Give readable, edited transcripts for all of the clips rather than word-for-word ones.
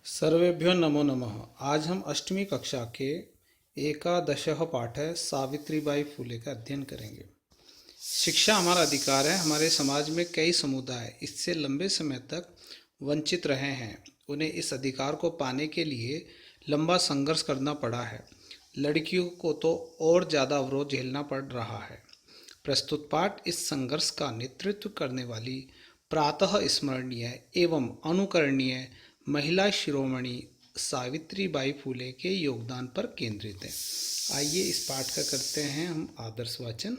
सर्वेभ्यो नमो नमः। आज हम अष्टमी कक्षा के एकादशः पाठ है सावित्रीबाई फूले का अध्ययन करेंगे। शिक्षा हमारा अधिकार है। हमारे समाज में कई समुदाय इससे लंबे समय तक वंचित रहे हैं। उन्हें इस अधिकार को पाने के लिए लंबा संघर्ष करना पड़ा है। लड़कियों को तो और ज़्यादा अवरोध झेलना पड़ रहा है। प्रस्तुत पाठ इस संघर्ष का नेतृत्व करने वाली प्रातः स्मरणीय एवं अनुकरणीय महिला शिरोमणि सावित्रीबाई फूले के योगदान पर केंद्रित है। आइए इस पाठ का करते हैं हम आदर्श वाचन।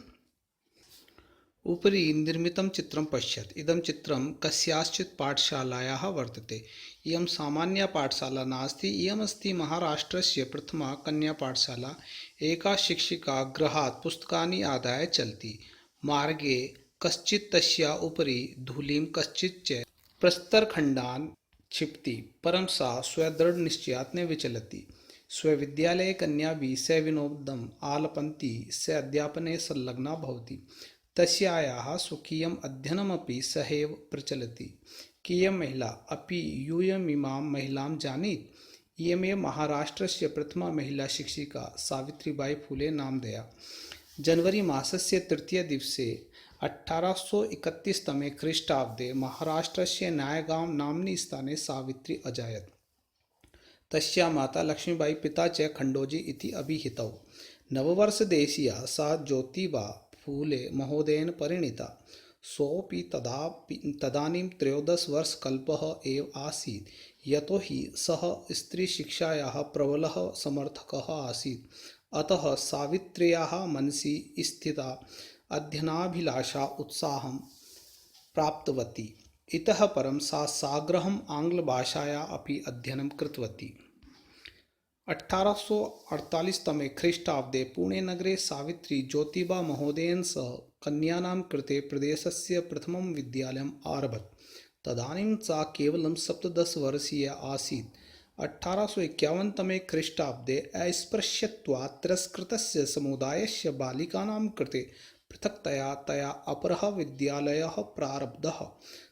उपरि निर्मितं चित्रं पश्यत्। इदं चित्रं कस्याश्चित् पाठशालायाः वर्तते। इयं सामान्या पाठशाला नास्ति। इयमस्ति महाराष्ट्रस्य प्रथमा कन्यापाठशाला। एका शिक्षिका गृहात् पुस्तकानि आदाय चलति। मार्गे कश्चित् तस्या उपरि धूलिं कश्चित् च प्रस्तरखण्डान् क्षिपति, परं सा स्वदृढनिश्चयात् न विचलति। स्वविद्यालये कन्याभिः स विनोदम् आलपन्ती स अध्यापने संलग्ना भवति। तस्यायाः स्वकीयम् अध्ययनमपि सहैव प्रचलति। कियं महिला अपि यूयमिमां महिलां जानीत? इयमेव महाराष्ट्रस्य प्रथमा महिला शिक्षिका सावित्रीबाई फूले नामधेया। जनवरी मासस्य तृतीयदिवसे 1831 तमे ख्रीष्टाब्दे महाराष्ट्रस्य नायगांव नाम्नि स्थाने सावित्री अजायत। तस्या माता लक्ष्मीबाई पिता च खण्डोजी इति अभिहितौ। नववर्षदेशीया सा ज्योतिबा फूले महोदयेन परिणीता। सोऽपि तदानीं 13 वर्षकल्पः एव आसीत्। यतो हि सः स्त्रीशिक्षायाः प्रबलः समर्थकः आसीत्। अतः सावित्र्याः मनसि स्थिता अध्ययनाभिलाषा उत्साहं प्राप्तवती। इतः परं सा साग्रहम् आङ्ग्लभाषायाः अपि अध्ययनं कृतवती। 1848 तमे ख्रीष्टाब्दे पुणेनगरे सावित्री ज्योतिबा महोदयेन सह कन्यानां कृते प्रदेशस्य प्रथमं विद्यालयम् आरभत। तदानीं सा केवलं 17 वर्षीया आसीत्। 1851 तमे ख्रीष्टाब्दे अस्पृश्यत्वात् तिरस्कृतस्य समुदायस्य बालिकानां कृते पृथक्तया तया अपरः विद्यालयः प्रारब्धः।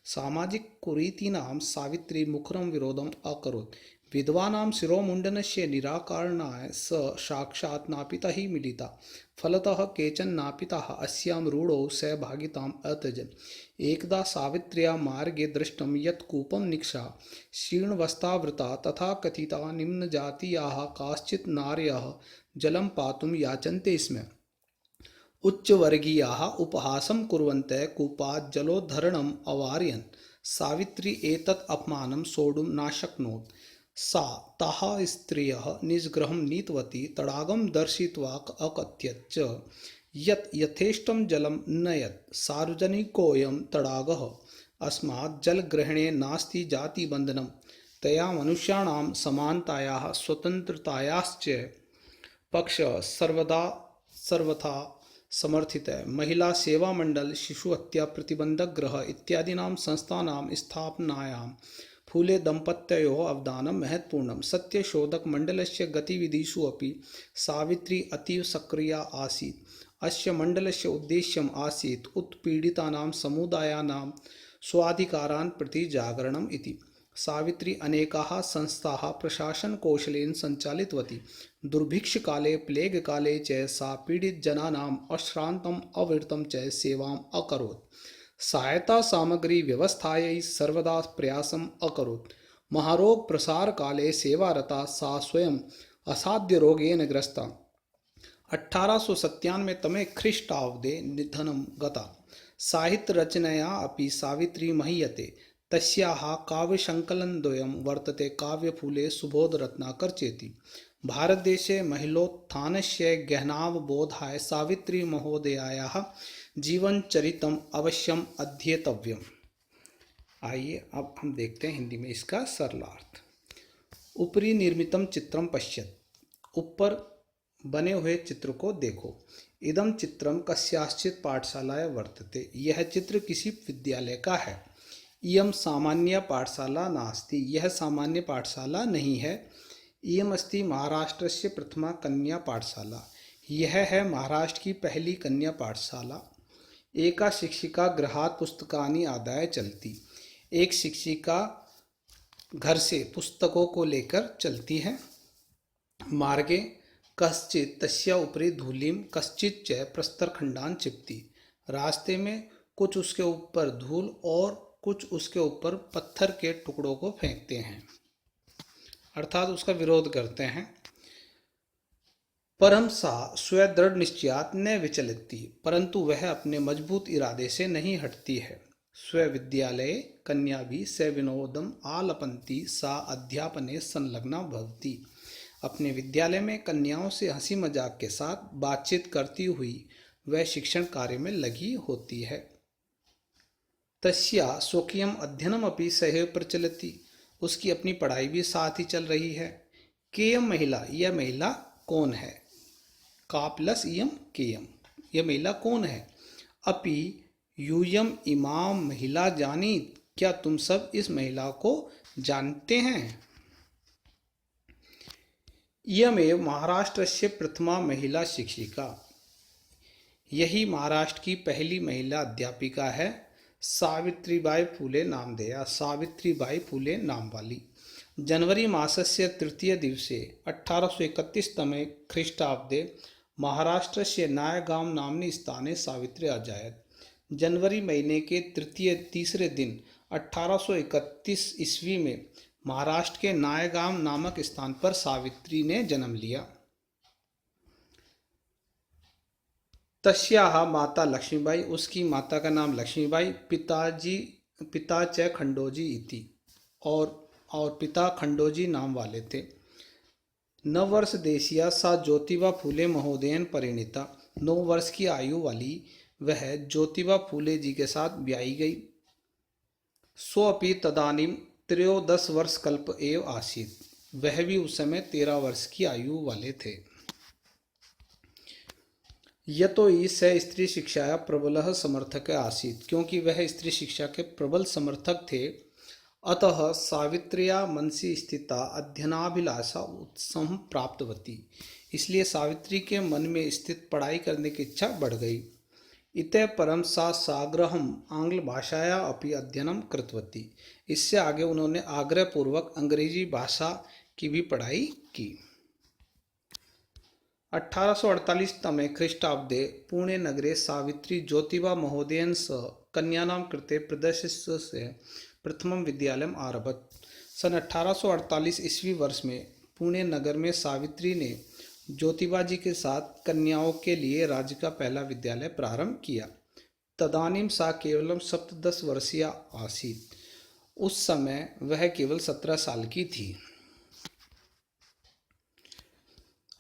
सामाजिककुरीतीनां सावित्री मुखरं विरोधम् अकरोत्। विधवानां शिरोमुण्डनस्य निराकरणाय स साक्षात् नापितः मिलिता। फलतः केचन नापिताः अस्यां रूढौ सहभागिताम् अत्यजन्। एकदा सावित्र्या मार्गे दृष्टं यत् कूपं निक्षा शीर्णवस्त्रावृता तथा कथिता निम्नजातीयाः काश्चित् नार्यः जलं पातुं याचन्ते स्म। उच्चवर्गीयाः उपहासं कुर्वन्तः कूपात् जलोद्धरणम् अवारयन्। सावित्री एतत् अपमानं सोढुं नाशक्नोत्। सा ताः स्त्रियः निजगृहं नीतवती। तडागं दर्शयित्वा अकथयत् च यत् यथेष्टं जलं नयत्। सार्वजनिकोऽयं तडागः, अस्मात् जलग्रहणे नास्ति जातिबन्धनं। तया मनुष्याणां समानतायाः स्वतन्त्रतायाश्च पक्षः सर्वथा समर्थित है। महिला सेवा मंडल, शिशु हत्या प्रतिबंधक गृह इत्यादीनां संस्थानां स्थापनायां फूले दम्पत्योः अवदानं महत्वपूर्णं। सत्यशोधक मण्डलस्य गतिविधिषु अपि सावित्री अतीव सक्रिया आसीत्। अस्य मण्डलस्य उद्देश्यम् आसीत् उत्पीडितानां समुदायानां स्वाधिकारान् प्रति जागरणम् इति। सावित्री अनेकाः संस्थाः प्रशासनकौशलेन सञ्चालितवती। दुर्भिक्षकाले, प्लेगकाले च सा पीडितजनानाम् अश्रान्तम् अविरतं च सेवाम् अकरोत्। सहायतासामग्री व्यवस्थायै सर्वदा प्रयासम् अकरोत्। महारोगप्रसारकाले सेवारता सा स्वयम् असाध्यरोगेण ग्रस्ता। 1897 तमे ख्रीष्टाब्दे निधनं गता। साहित्यरचनया अपि सावित्री महीयते। तस्याः काव्यसङ्कलनद्वयं वर्तते, काव्यफूले सुबोधरत्नाकर चेति। भारतदेशे महिलोत्थानस्य गहनावबोधाय सावित्री महोदयायाः जीवनचरितम् अवश्यम अध्येतव्यम्। आइए अब हम देखते हैं हिंदी में इसका सरलार्थ। ऊपरी निर्मितम चित्रम पश्यत। ऊपर बने हुए चित्र को देखो। इदम चित्रम कस्याश्चित् पाठशालायां वर्तते। यह चित्र किसी विद्यालय का है। इयं सामान्य पाठशाला नास्ति। यह सामान्य पाठशाला नहीं है। इयम् अस्ति महाराष्ट्रस्य प्रथमा कन्या पाठशाला। यह है महाराष्ट्र की पहली कन्या पाठशाला। एका शिक्षिका गृहात् पुस्तकानि आदाय चलती। एक शिक्षिका घर से पुस्तकों को लेकर चलती है। मार्गे कश्चित तस्या उपरि धूलिम कश्चित च प्रस्तरखंडान चिपती। रास्ते में कुछ उसके ऊपर धूल और कुछ उसके ऊपर पत्थर के टुकड़ों को फेंकते हैं, अर्थात उसका विरोध करते हैं। परम सा स्वदृढ़ निश्चयात न विचलिती, परंतु वह अपने मजबूत इरादे से नहीं हटती है। स्वविद्यालये कन्या भी स विनोदम आलपंती सा अध्यापने संलग्ना भवती। अपने विद्यालय में कन्याओं से हंसी मजाक के साथ बातचीत करती हुई वह शिक्षण कार्य में लगी होती है। तस्या स्वकीयम अध्ययनम अपि सहैव प्रचलति, उसकी अपनी पढ़ाई भी साथ ही चल रही है। केयम महिला, यह महिला कौन है? का प्लस इयम केयम, यह महिला कौन है? अपि यूयम इमाम महिला जानी, क्या तुम सब इस महिला को जानते हैं? इयमेव महाराष्ट्रस्य प्रथमा महिला शिक्षिका, यही महाराष्ट्र की पहली महिला अध्यापिका है। सावित्रीबाई फूले नामधेया, सावित्रीबाई फूले नाम वाली। जनवरी मासस्य तृतीय दिवसे 1831 तमे ख्रीष्टाब्दे महाराष्ट्रस्य नायगांव नाम्नि स्थाने सावित्री अजायत। जनवरी महीने के तीसरे दिन 1831 ईस्वी में महाराष्ट्र के नायगांव नामक स्थान पर सावित्री ने जन्म लिया। तस्याः माता लक्ष्मीबाई, उसकी माता का नाम लक्ष्मीबाई, पिता च खंडोजी इति, और पिता खंडोजी नाम वाले थे। नववर्ष देशिया सा ज्योतिबा फूले महोदयन परिणीता, 9 वर्ष की आयु वाली वह ज्योतिबा फूले जी के साथ ब्याही गई। सोअपि तदानीम 13 वर्ष कल्प एव आसीत, वह भी उस समय 13 वर्ष की आयु वाले थे। यतो ही स स्त्री शिक्षाया प्रबल समर्थक आसीत, क्योंकि वह स्त्री शिक्षा के प्रबल समर्थक थे। अतः सावित्र्या मनसी स्थिता अध्ययनाभिलाषा उत्सव प्राप्तवती, इसलिए सावित्री के मन में स्थित पढ़ाई करने की इच्छा बढ़ गई। इतः परम सा साग्रहम आंग्ल भाषाया अपि अध्ययनम कृतवती, इससे आगे उन्होंने आग्रह पूर्वक अंग्रेजी भाषा की भी पढ़ाई की। 1848 तमे ख्रीष्टाब्दे पुणे नगरे सावित्री ज्योतिबा महोदयन सह कन्यानां कृते प्रदर्शितस्य प्रथमं विद्यालयम् आरभत। सन 1848 ईस्वी वर्ष में पुणे नगर में सावित्री ने ज्योतिबा जी के साथ कन्याओं के लिए राज्य का पहला विद्यालय प्रारंभ किया। तदानीम सा केवलम 17 वर्षीया आसीत, उस समय वह केवल 17 साल की थी।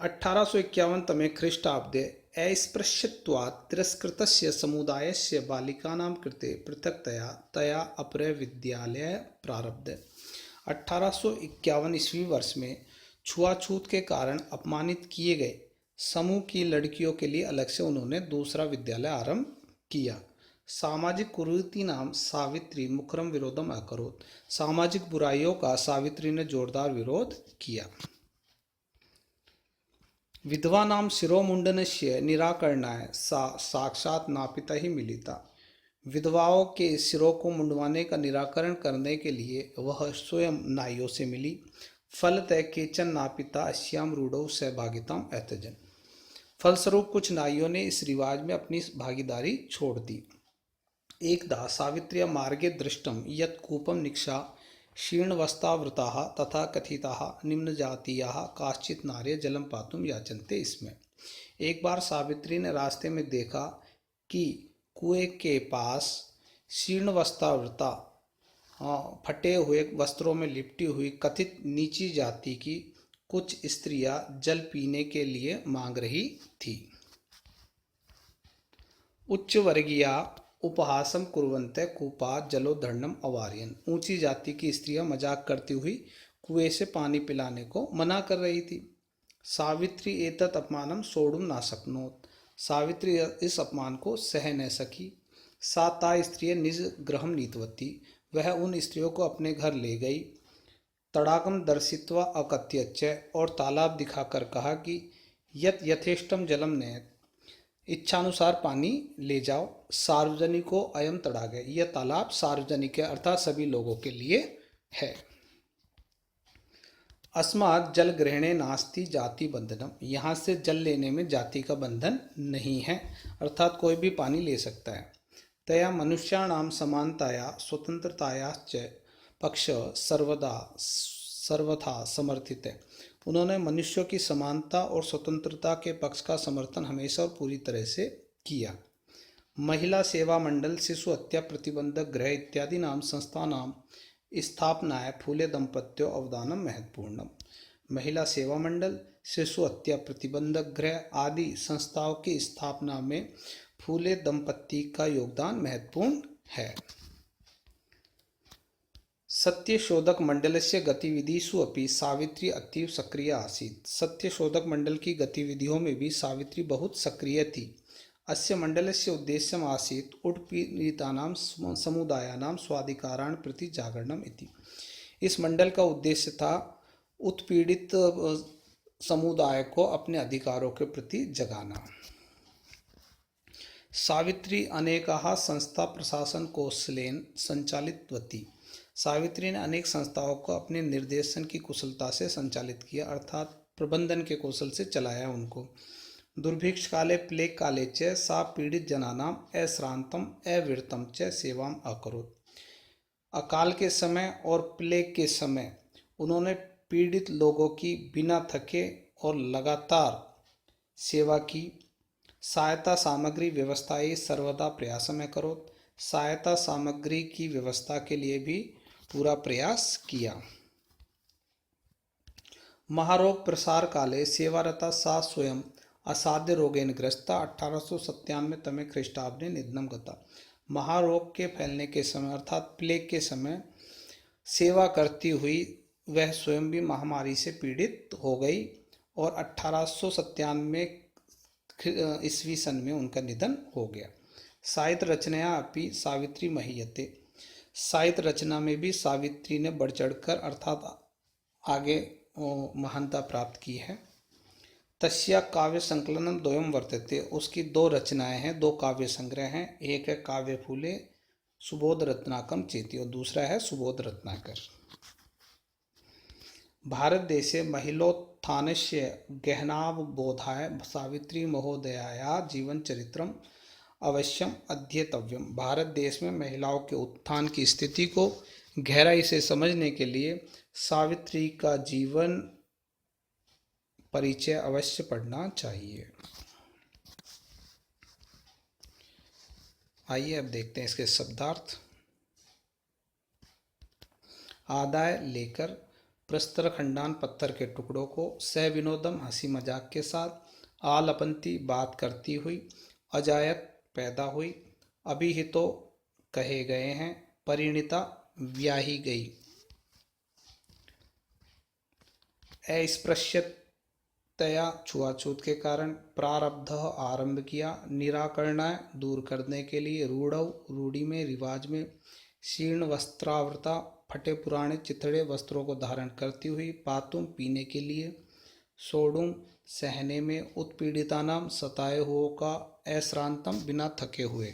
1851 तमे ख्रीष्टाब्दे अस्पृश्यत्वात् तिरस्कृतस्य समुदायस्य बालिकानां कृते पृथक्तया तया अपरः विद्यालयः प्रारब्धः। 1851 ईस्वी वर्ष में छुआछूत के कारण अपमानित किए गए समूह की लड़कियों के लिए अलग से उन्होंने दूसरा विद्यालय आरंभ किया। सामाजिक कुरीति नाम सावित्री मुखरम विरोधम अकरोत्, सामाजिक बुराइयों का सावित्री ने जोरदार विरोध किया। विधवा नाम शिरोमुंडनस्य निराकरणाय सा साक्षात नापिता ही मिलिता, विधवाओं के सिरों को मुंडवाने का निराकरण करने के लिए वह स्वयं नाइयों से मिली। फलतः केचन नापिता अस्याम रूढ़ौ सहभागिताम एतजन, फलस्वरूप कुछ नाइयों ने इस रिवाज में अपनी भागीदारी छोड़ दी। एकदा सावित्र्या मार्गे दृष्टम यत् कूपम निक्षा शीर्णवस्त्रावृताः तथा कथिताः निम्नजातीयाः काश्चित नार्य जलम पातुम याचन्ते इसमें। एक बार सावित्री ने रास्ते में देखा कि कुएं के पास शीर्णवस्त्रावृता, फटे हुए वस्त्रों में लिपटी हुई कथित नीची जाति की कुछ स्त्रियां जल पीने के लिए मांग रही थी। उच्च वर्गीया उपहासम कुर्वन्ते कूपात् जलोद्धरणम अवारयन्, ऊंची जाति की स्त्रियां मजाक करती हुई कुएं से पानी पिलाने को मना कर रही थी। सावित्री एतत् अपमानम सोढ़ुम ना शक्नोत्, सावित्री इस अपमान को सह न सकी। सा ता स्त्रिय निज गृहम नीतवती, वह उन स्त्रियों को अपने घर ले गई। तड़ाकम दर्शित्वा अकथ्यच्च, और तालाब दिखाकर कहा कि यत यथेष्टम जलम नयत, इच्छानुसार पानी ले जाओ। सार्वजनिको अयम तड़ाग, यह तालाब सार्वजनिक है, अर्थात सभी लोगों के लिए है। अस्मात् जल ग्रहणे नास्ति जाति बंधनम, यहाँ से जल लेने में जाति का बंधन नहीं है, अर्थात कोई भी पानी ले सकता है। तया मनुष्याणाम समानताया स्वतंत्रतायाश्च पक्ष सर्वथा समर्थित है। उन्होंने मनुष्यों की समानता और स्वतंत्रता के पक्ष का समर्थन हमेशा और पूरी तरह से किया। महिला सेवा मंडल, शिशु हत्या प्रतिबंधक गृह इत्यादि नाम संस्थानाम स्थापनाय फूले दंपत्यो अवदानम महत्वपूर्णम। महिला सेवा मंडल, शिशु हत्या प्रतिबंधक गृह आदि संस्थाओं की स्थापना में फूले दंपत्ति का योगदान महत्वपूर्ण है। सत्यशोधक मंडलस्य गतिविधिषु अपि सावित्री अतीव सक्रिय आसीत्। सत्यशोधक मंडल की गतिविधियों में भी सावित्री बहुत सक्रिय थी। अस्य मंडलस्य उद्देश्यम् आसीत् उत्पीड़ितानां समुदायानां स्वाधिकारान् प्रति जागरणम् इति। इस मंडल का उद्देश्य था उत्पीड़ित समुदाय को अपने अधिकारों के प्रति जगाना। सावित्री अनेकाः संस्था प्रशासन कौशलेन संचालितवती। सावित्री ने अनेक संस्थाओं को अपने निर्देशन की कुशलता से संचालित किया, अर्थात प्रबंधन के कौशल से चलाया उनको। दुर्भिक्ष काले प्लेग काले च सा पीड़ित जनानां अश्रांतम अविरतम च सेवाम अकरोत्। अकाल के समय और प्लेग के समय उन्होंने पीड़ित लोगों की बिना थके और लगातार सेवा की। सहायता सामग्री व्यवस्थाएं सर्वदा प्रयास में करोत्। सहायता सामग्री की व्यवस्था के लिए भी पूरा प्रयास किया। महारोग प्रसार काले सेवारता सा स्वयं असाध्य रोगेन ग्रस्ता 1897 तमे ख्रीष्टाब्दे निधनम गता। महारोग के फैलने के समय अर्थात प्लेग के समय सेवा करती हुई वह स्वयं भी महामारी से पीड़ित हो गई और 1897 ईस्वी सन में उनका निधन हो गया। साहित्य रचनाया अपि सावित्री महीयते। साहित्य रचना में भी सावित्री ने बढ़ चढ़कर अर्थात आगे महानता प्राप्त की है। तस्या काव्य संकलनम द्वयम वर्तते। उसकी दो रचनाएं हैं, दो काव्य संग्रह हैं। एक है काव्य फूले सुबोध रत्नाकम चेती और दूसरा है सुबोध रत्नाकर। भारत देशे महिलोत्थानस्य गहनावबोधाय सावित्री महोदयाया जीवन चरित्रम अवश्यम अध्येतव्यम। भारत देश में महिलाओं के उत्थान की स्थिति को गहराई से समझने के लिए सावित्री का जीवन परिचय अवश्य पढ़ना चाहिए। आइए अब देखते हैं इसके शब्दार्थ। आदाय लेकर, प्रस्तर खंडान पत्थर के टुकड़ों को, सविनोदम हंसी मजाक के साथ, आलपंती बात करती हुई, अजायत पैदा हुई, अभिहितो कहे गए हैं, परिणीता ब्याही गई, अस्पृश्यतया छुआछूत के कारण, प्रारब्ध आरंभ किया, निराकरणाय दूर करने के लिए, रूढ़व रूढ़ी में रिवाज में, शीर्ण वस्त्रावृता फटे पुराने चिथड़े वस्त्रों को धारण करती हुई, पातुम पीने के लिए, सोडुम सहने में, उत्पीड़ितानाम सताए हुओं का, अश्रांतम बिना थके हुए,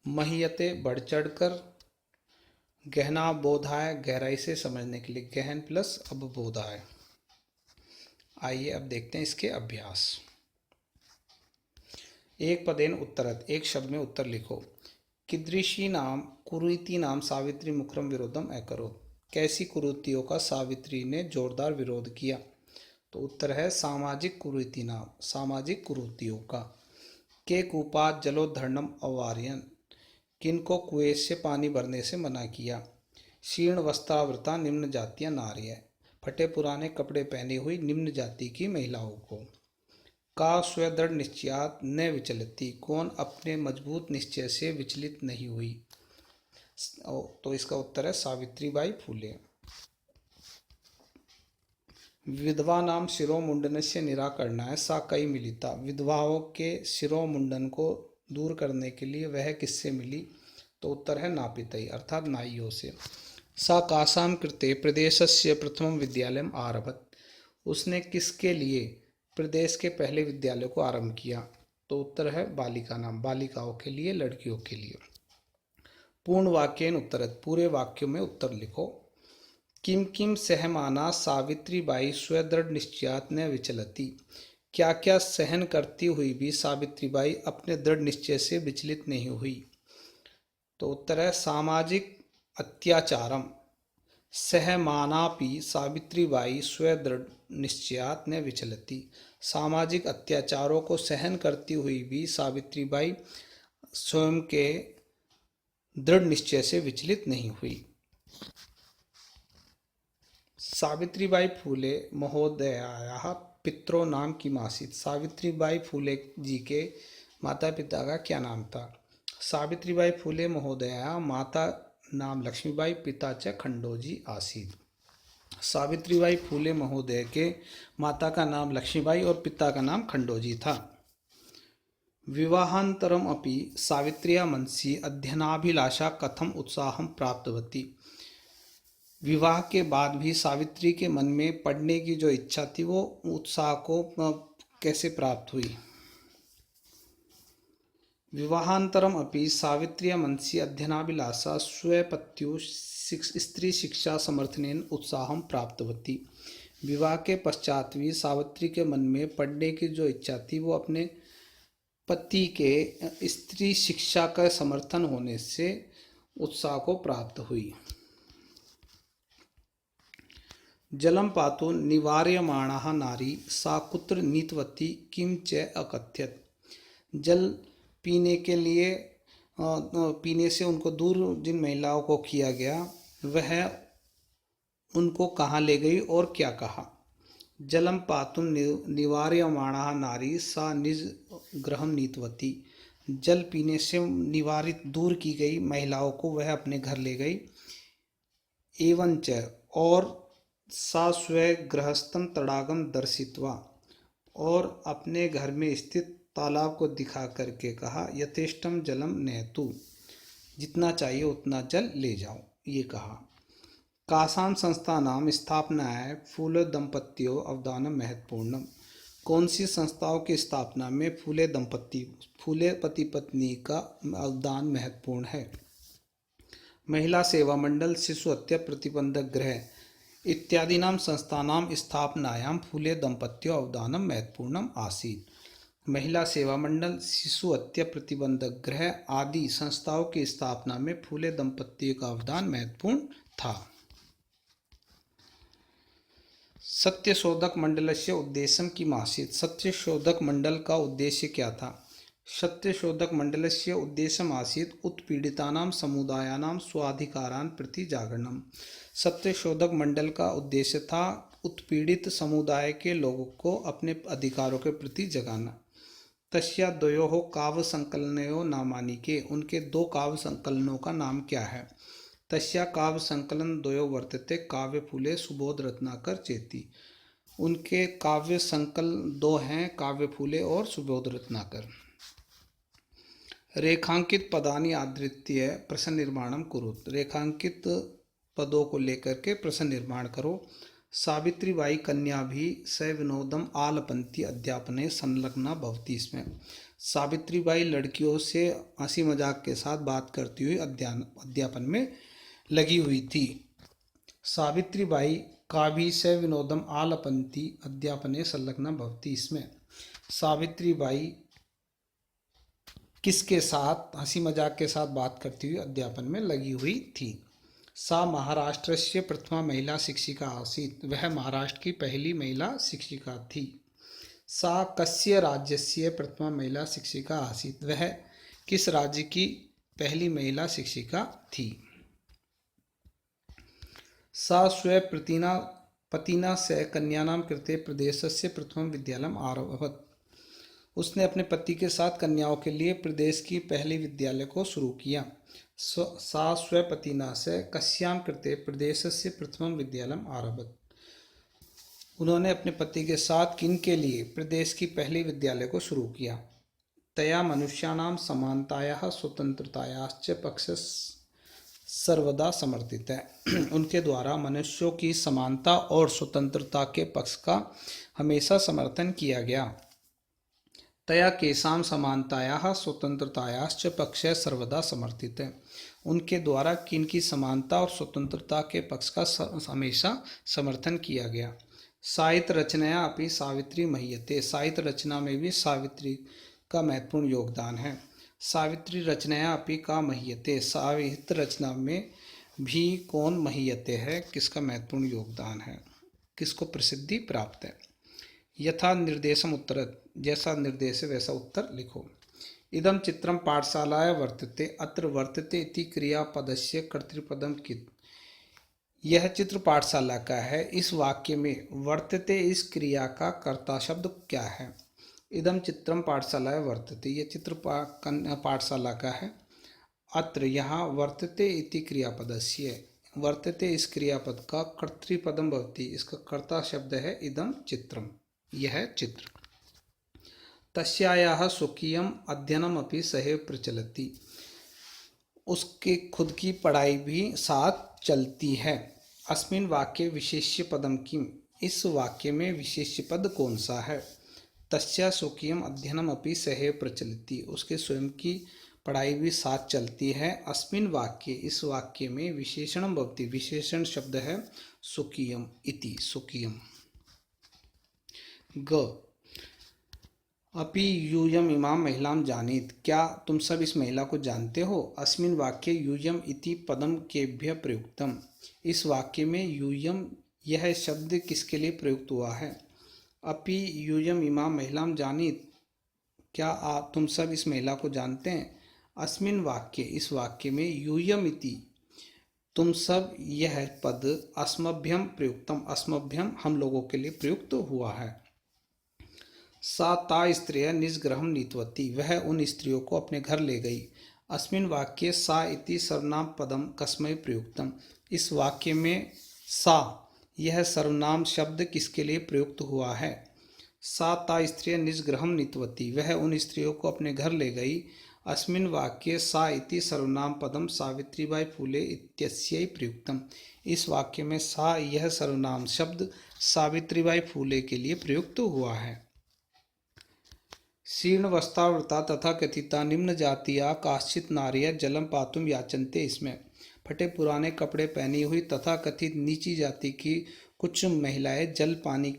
महीयते बढ़ चढ़कर, गहना बोधाय गहराई से समझने के लिए, गहन प्लस अवबोधाय। आइए अब देखते हैं इसके अभ्यास। एक पदेन उत्तरत, एक शब्द में उत्तर लिखो। कीदृशी नाम कुरीति नाम सावित्री मुखरम विरोधम अकरोत्। कैसी कुरीतियों का सावित्री ने जोरदार विरोध किया? तो उत्तर है सामाजिक कुरीति नाम, सामाजिक कुरीतियों का। के कूपात जलोद्धरणम अवार्यन, किनको कुएं से पानी भरने से मना किया। शीर्ण वस्त्रावृता निम्न जातियां नार्य, फटे पुराने कपड़े पहनी हुई निम्न जाति की महिलाओं को। का स्वदृढ़ निश्चयात न विचलती, कौन अपने मजबूत निश्चय से विचलित नहीं हुई। तो इसका उत्तर है सावित्रीबाई फूले। विधवा नाम शिरोमुंडन से निराकरणाय सा कई मिलिता। विधवाओं के शिरोमुंडन को दूर करने के लिए वह किससे मिली? तो उत्तर है नापितई अर्थात नाइयों से। सा कासाम कृते प्रदेशस्य प्रथम विद्यालयम आरभत। उसने किसके लिए प्रदेश के पहले विद्यालय को आरंभ किया? तो उत्तर है बालिका नाम, बालिकाओं के लिए, लड़कियों के लिए। पूर्ण वाक्यन उत्तरत, पूरे वाक्यों में उत्तर लिखो। किम किम सहमाना सावित्रीबाई स्वदृढ़ निश्चयात न विचलती। क्या क्या सहन करती हुई भी सावित्रीबाई अपने दृढ़ निश्चय से विचलित नहीं हुई। तो उत्तर है सामाजिक अत्याचारम सहमानापि सावित्रीबाई स्वदृढ़ निश्चयात न विचलती। सामाजिक अत्याचारों को सहन करती हुई भी सावित्रीबाई स्वयं के दृढ़ निश्चय से विचलित नहीं हुई। सावित्रीबाई फूले महोदयायाः पितरो नाम किम आसीत्। सावित्रीबाई फूले जी के माता पिता का क्या नाम था। सावित्रीबाई फूले महोदया माता नाम लक्ष्मीबाई पिता च खंडोजी आसीत्। सावित्रीबाई फूले महोदय के माता का नाम लक्ष्मीबाई और पिता का नाम खंडोजी था। विवाहांतरम अपि सावित्र्या मनसि अध्ययनाभिलाषा कथम उत्साहं प्राप्तवती। विवाह के बाद भी सावित्री के मन में पढ़ने की जो इच्छा थी वो उत्साह को कैसे प्राप्त हुई। विवाहांतरम अपि सावित्र्या मनसि अध्ययनाभिलाषा स्वपत्युः स्त्री शिक्षा समर्थनेन उत्साहं प्राप्तवती। विवाह के पश्चात भी सावित्री के मन में पढ़ने की जो इच्छा थी वो अपने पति के स्त्री शिक्षा का समर्थन होने से उत्साह को प्राप्त हुई। जलम पातु निवार्यमाणः नारी सा कुत्र नीतवती किम च अकथ्यत। जल पीने के लिए पीने से उनको दूर जिन महिलाओं को किया गया वह उनको कहाँ ले गई और क्या कहा। जलम पातुम निवार्यमाणः नारी सा निज गृहं नीतवती। जल पीने से निवारित दूर की गई महिलाओं को वह अपने घर ले गई। एवंच और सा स्व गृहस्थम तड़ागम दर्शित्वा और अपने घर में स्थित तालाब को दिखा करके कहा यथेष्टम जलम नेतु। जितना चाहिए उतना जल ले जाओ ये कहा। कासां संस्थानां स्थापनाय फूले दंपत्यो अवदानम महत्वपूर्णम। कौन सी संस्थाओं की स्थापना में फूले पति पत्नी का अवदान महत्वपूर्ण है। महिला सेवा मंडल शिशु हत्या प्रतिबंधक गृह इत्यादीनां संस्थानां स्थापनायां फूले दंपत्यो अवदानम महत्वपूर्णम आसीत्। महिला सेवा मंडल शिशु हत्या प्रतिबंधक गृह आदि संस्थाओं की स्थापना में फूले दंपत्ति का अवदान महत्वपूर्ण था। सत्यशोधक मंडलस्य उद्देश्यम किम आसीत्। सत्यशोधक मंडल का उद्देश्य क्या था। सत्यशोधक मंडलस्य उद्देश्यम आसीत् उत्पीड़ितानां समुदायानां स्वाधिकारान् प्रति जागरणम। सत्यशोधक मंडल का उद्देश्य था उत्पीड़ित समुदाय के लोगों को अपने अधिकारों के प्रति जगाना। तस्या द्वयोः काव्य संकलनयोः नामानि के। उनके दो काव्य संकलनों का नाम क्या है। तस्या काव्य संकलन द्वयो वर्तते काव्य फूले सुबोध रत्नाकर चेती। उनके काव्य संकलन दो हैं काव्य फूले और सुबोध रत्नाकर। रेखांकित पदानि आधृत्य प्रश्न निर्माणम कुरुत। रेखांकित पदों को लेकर के प्रश्न निर्माण करो। सावित्रीबाई कन्या भी सविनोदम आलपंती अध्यापने संलग्ना भवती। इसमें सावित्रीबाई लड़कियों से हंसी मजाक के साथ बात करती हुई अध्यापन में लगी हुई थी। सावित्रीबाई का भी सविनोदम आलपंती अध्यापने संलग्ना भवती। इसमें सावित्रीबाई किसके साथ हंसी मजाक के साथ बात करती हुई अध्यापन में लगी हुई थी। सा महाराष्ट्रस्य प्रथमा महिला शिक्षिका आसीत्। वह महाराष्ट्र की पहली महिला शिक्षिका थी। सा कस्य राज्यस्य प्रथमा महिला शिक्षिका आसीत्। वह किस राज्य की पहली महिला शिक्षिका थी। सा स्वपतिना पतिना सह कन्यानां कृते प्रदेशस्य प्रथमं विद्यालयम् आरभत। उसने अपने पति के साथ कन्याओं के लिए प्रदेश की पहली विद्यालय को शुरू किया। सा स्वपतिना से कस्यां कृते प्रदेशस्य प्रथमं विद्यालयम् आरभत। उन्होंने अपने पति के साथ किन के लिए प्रदेश की पहली विद्यालय को शुरू किया। तया मनुष्याणां समानतायाः स्वतंत्रतायाश्च पक्षः सर्वदा समर्थित है। उनके द्वारा मनुष्यों की समानता और स्वतंत्रता के पक्ष का हमेशा समर्थन किया गया। तया केषां समानतायाः स्वतंत्रतायाश्च पक्षः सर्वदा समर्थित है। उनके द्वारा किनकी समानता और स्वतंत्रता के पक्ष का हमेशा समर्थन किया गया। साहित्य रचनाया अपनी सावित्री मह्यते, साहित्य रचना में भी सावित्री का महत्वपूर्ण योगदान है। सावित्री रचनाया अपनी का मह्यते, साहित्य रचना में भी कौन मह्यते है, किसका महत्वपूर्ण योगदान है, किसको प्रसिद्धि प्राप्त है। यथा निर्देशम उत्तरत, जैसा निर्देश है वैसा उत्तर लिखो। इदम चित्रम पाठशालाया वर्तते, अत्र वर्तते इति क्रियापदस्य कर्तृपदम कित, यह चित्र पाठशाला का है, इस वाक्य में वर्तते इस क्रिया का कर्ता शब्द क्या है। इदम चित्रम पाठशालाया वर्तते, यह चित्र पाठशाला का है। अत्र यहाँ वर्तते इति क्रियापदस्य, वर्तते इस क्रियापद का कर्तृपदम भवति, इसका कर्ता शब्द है इदम चित्रम, यह चित्र। तस्यायाः स्वकीयम अध्ययनम अपि सहैव प्रचलति, उसके खुद की पढ़ाई भी साथ चलती है। अस्मिन् वाक्ये विशेष्य पदम किम, इस वाक्य में विशेष्य पद कौन सा है। तस्या स्वकीयम अध्ययनम अपि सहैव प्रचलति, उसके स्वयं की पढ़ाई भी साथ चलती है। अस्मिन् वाक्ये, इस वाक्य में विशेषणम भवति, विशेषण शब्द है स्वकीयम इति, स्वकीयम। ग अपि यूयम इमाम महिलाम जानीत, क्या तुम सब इस महिला को जानते हो। अस्मिन् वाक्ये यूयम इति पदम केभ्य प्रयुक्तम, इस वाक्य में यूयम यह शब्द किसके लिए प्रयुक्त हुआ है। अपि यूयम इमाम महिलाम जानीत, क्या तुम सब इस महिला को जानते हैं। अस्मिन् वाक्ये, इस वाक्य में यूयम इति तुम सब, यह पद अस्मभ्यम प्रयुक्तम, अस्मभ्यम हम लोगों के लिए प्रयुक्त हुआ है। सा ता स्त्रिय निजगृहम नीतवती, वह उन स्त्रियों को अपने घर ले गई। अस्मिन् वाक्ये सा इति सर्वनाम पदम कस्मै प्रयुक्तम, इस वाक्य में सा यह सर्वनाम शब्द किसके लिए प्रयुक्त हुआ है। सा ता स्त्रिय निजगृहम नीतवती, वह उन स्त्रियों को अपने घर ले गई। अस्मिन् वाक्ये सा इति सर्वनाम पदम सावित्रीबाई फूले इत्यस्यै प्रयुक्तम, इस वाक्य में सा यह सर्वनाम शब्द सावित्रीबाई फूले के लिए प्रयुक्त हुआ है। शीर्ण वस्त्रावृता तथा कथिता निम्न जातिया काश्चित नारिय जलम पातुम याचनते, इसमें फटे पुराने कपड़े पहनी हुई तथा कथित नीची जाति की कुछ महिलाएं जल पानी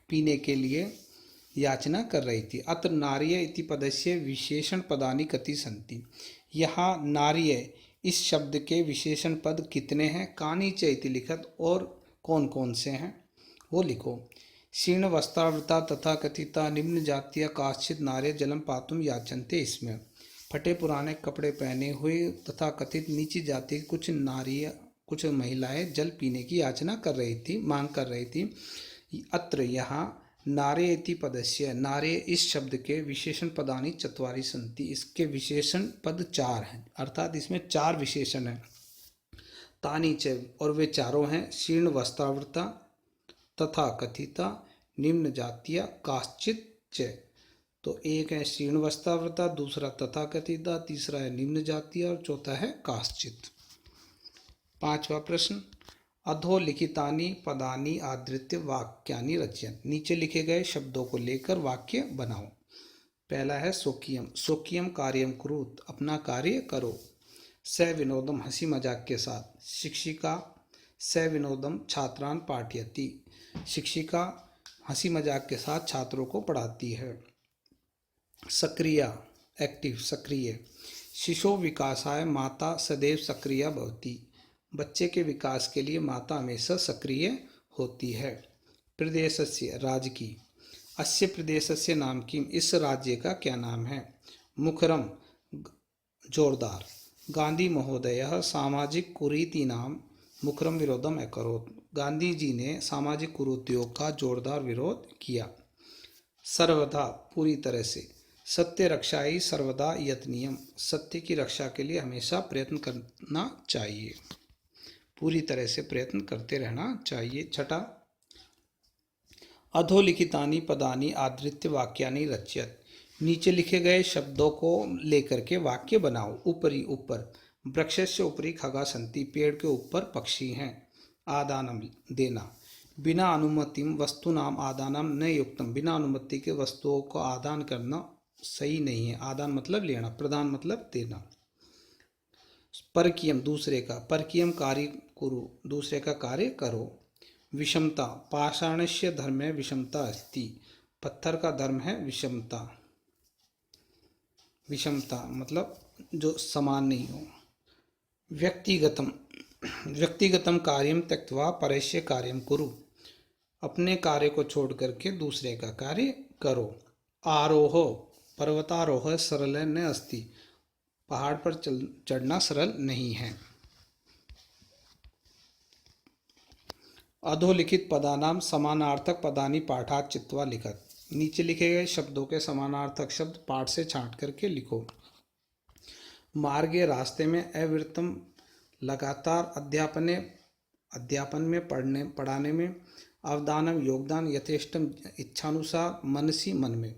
पीने के लिए याचना कर रही थी। अत्र नार्य इति पदस्य विशेषण पदानि कति सन्ति, यहाँ नार्य इस शब्द के विशेषण पद कितने हैं। कानि च इति लिखत, और कौन कौन से हैं वो लिखो। शीर्ण वस्त्रावृता तथा कथिता निम्न जातीय काश्चित नार्य जलम पातुम याचनते, इसमें फटे पुराने कपड़े पहने हुए तथा कथित नीची जाति की कुछ महिलाएं जल पीने की याचना कर रही थी, मांग कर रही थी। अत्र यहाँ नार्य इति पदस्य, नार्य इस शब्द के विशेषण पदानि चत्वारि सन्ति, इसके विशेषण पद 4 हैं, अर्थात इसमें 4 विशेषण हैं। तानि च, और वे चारों हैं। शीर्ण वस्त्रावृता तथा कथिता निम्न जातीय काश्चित च, तो एक है शीर्ण वस्त्रावृता, दूसरा तथा कथिता, तीसरा है निम्न जातीय और चौथा है काश्चित। 5वां प्रश्न, अधोलिखितानि पदानि आधृत्य वाक्यानि रचयन्, नीचे लिखे गए शब्दों को लेकर वाक्य बनाओ। पहला है स्वकीयम, स्वकीयम कार्यम कुरुत, अपना कार्य करो। स विनोदम, हंसी मजाक के साथ। शिक्षिका स विनोदम छात्रान पाठयति, शिक्षिका हंसी मजाक के साथ छात्रों को पढ़ाती है। सक्रिया एक्टिव, सक्रिय। शिशो विकासाय माता सदैव सक्रिया भवति, बच्चे के विकास के लिए माता हमेशा सक्रिय होती है। प्रदेशस्य, राज्य की। अस्य प्रदेशस्य नाम किम, इस राज्य का क्या नाम है। मुखरम, जोरदार। गांधी महोदयः सामाजिक कुरीतीनां मुखरम विरोधम अकरोत्, गांधी जी ने सामाजिक कुरीतियों का जोरदार विरोध किया। सर्वदा, पूरी तरह से। सत्य रक्षाई सर्वदा यत्नीयम, सत्य की रक्षा के लिए हमेशा प्रयत्न करना चाहिए, पूरी तरह से प्रयत्न करते रहना चाहिए। 6, अधोलिखितानि पदानि आधृत्य वाक्यानि रचयत्, नीचे लिखे गए शब्दों को लेकर के वाक्य बनाओ। ऊपरी, ऊपर। वृक्षस्य उपरि खगा सन्ति, पेड़ के ऊपर पक्षी हैं। आदानम, देना। बिना अनुमतिम वस्तुनाम आदानम न युक्तम, बिना अनुमति के वस्तुओं को आदान करना सही नहीं है। आदान मतलब लेना, प्रदान मतलब देना। परकीयम दूसरे का, परकीयम कार्य कुरु दूसरे का कार्य करो। विषमता, पाषाणस्य धर्मे विषमता अस्ति, पत्थर का धर्म है विषमता। विषमता मतलब जो समान नहीं हो। व्यक्तिगतम, व्यक्तिगतम कार्यम त्यक्त्वा परस्य कार्यम कुरु, अपने कार्य को छोड़ करके दूसरे का कार्य करो। आरोह, पर्वतारोह सरल न अस्ति, पहाड़ पर चढ़ना सरल नहीं है। अधोलिखित पदानाम समानार्थक पदानी पाठात चित्वा लिखत, नीचे लिखे गए शब्दों के समानार्थक शब्द पाठ से छांट करके लिखो। मार्गे, रास्ते में, अविरतम लगातार, अध्यापन में पढ़ाने में, अवदानम योगदान, यथेष्टम इच्छानुसार, मनसी मन में,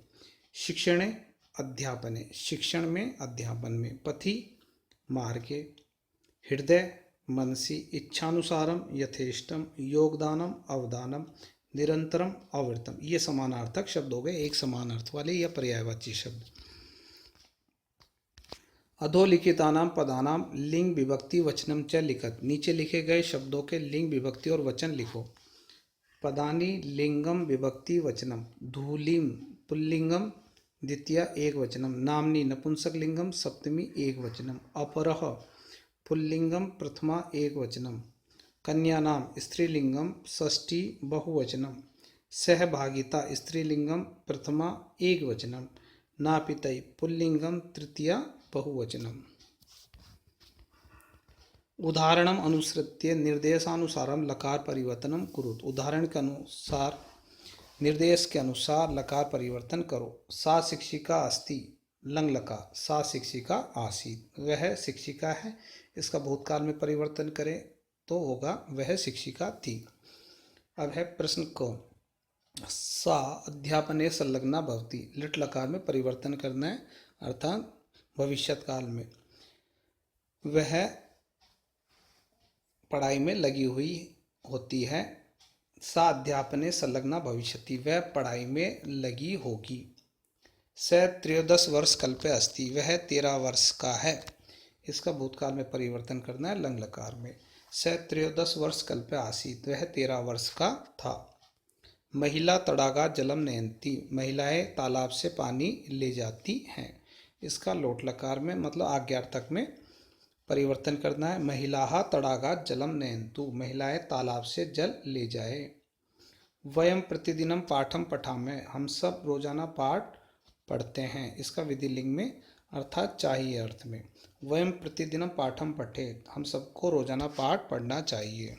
शिक्षणे अध्यापने शिक्षण में अध्यापन में, पथि मार्गे, हृदय मनसी, इच्छानुसारम यथेष्टम, योगदानम अवदानम, निरंतरम अविरतम। ये समानार्थक शब्द हो गए, एक समान अर्थ वाले या पर्यायवाची शब्द। अधोलिखितानाम पदानाम लिंग विभक्ति वचनम च लिखत, नीचे लिखे गए शब्दों के लिंग विभक्ति और वचन लिखो। पदानी लिंगम विभक्ति वचनम, धूलिम पुल्लिंगम द्वितीय एक वचनम, नामनी नपुंसक लिंगम सप्तमी एक वचनम, अपरह पुल्लिंगम प्रथमा एक वचनम, कन्यानाम स्त्रीलिंगम षष्ठी बहुवचनम, सहभागिता स्त्रीलिंगम प्रथमा एक वचनम, नापितई पुल्लिंगम तृतीया बहुवचनम। उदाहरणम अनुसृत्य निर्देशानुसारम लकार परिवर्तनम कुरुत, उदाहरण के अनुसार निर्देश के अनुसार लकार परिवर्तन करो। सा शिक्षिका अस्ति, लंग लकार, सा शिक्षिका आसीत, वह शिक्षिका है। इसका भूतकाल में परिवर्तन करें तो होगा वह शिक्षिका थी। अब है प्रश्न क, सा अध्यापने संलग्ना भवति, लिट लकार में परिवर्तन करना है, अर्थात भविष्यत काल में। वह पढ़ाई में लगी हुई होती है। सा अध्यापने संलग्ना भविष्यति, वह पढ़ाई में लगी होगी। स 13 वर्ष कल्पे अस्ति, वह 13 वर्ष का है। इसका भूतकाल में परिवर्तन करना है लंग लकार में। स 13 वर्ष कल्पे आसीत, वह 13 वर्ष का था। महिला तड़ागा जलम नयंती, महिलाएं तालाब से पानी ले जाती हैं। इसका लोट लकार में मतलब आज्ञार्थक में परिवर्तन करना है। महिलाः तड़ागा जलम नयन्तु, महिलाएं तालाब से जल ले जाए। वयम प्रतिदिनम पाठम पठामः, हम सब रोजाना पाठ पढ़ते हैं। इसका विधिलिंग में अर्थात चाहिए अर्थ में। वयम प्रतिदिनम पाठम पठेत, हम सबको रोजाना पाठ पढ़ना चाहिए।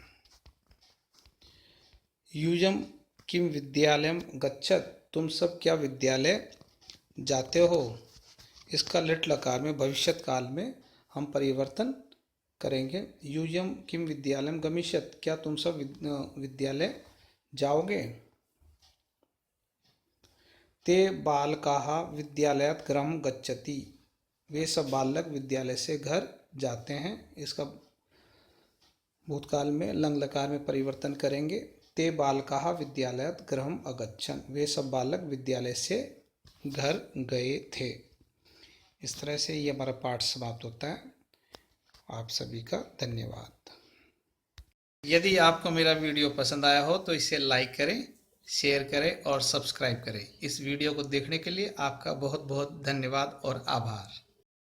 यूयम किम विद्यालयम गच्छत, तुम सब क्या विद्यालय जाते हो। इसका लिट लकार में भविष्यत काल में हम परिवर्तन करेंगे। यूयम किम विद्यालयम गमिष्यत, क्या तुम सब विद्यालय जाओगे। ते बालकाः विद्यालयात् गृहं गच्छति, वे सब बालक विद्यालय से घर जाते हैं। इसका भूतकाल में लंग लकार में परिवर्तन करेंगे। ते बालकाः विद्यालयात् गृहं अगच्छन्, वे सब बालक विद्यालय से घर गए थे। इस तरह से ये हमारा पाठ समाप्त होता है। आप सभी का धन्यवाद। यदि आपको मेरा वीडियो पसंद आया हो तो इसे लाइक करें, शेयर करें और सब्सक्राइब करें। इस वीडियो को देखने के लिए आपका बहुत बहुत धन्यवाद और आभार।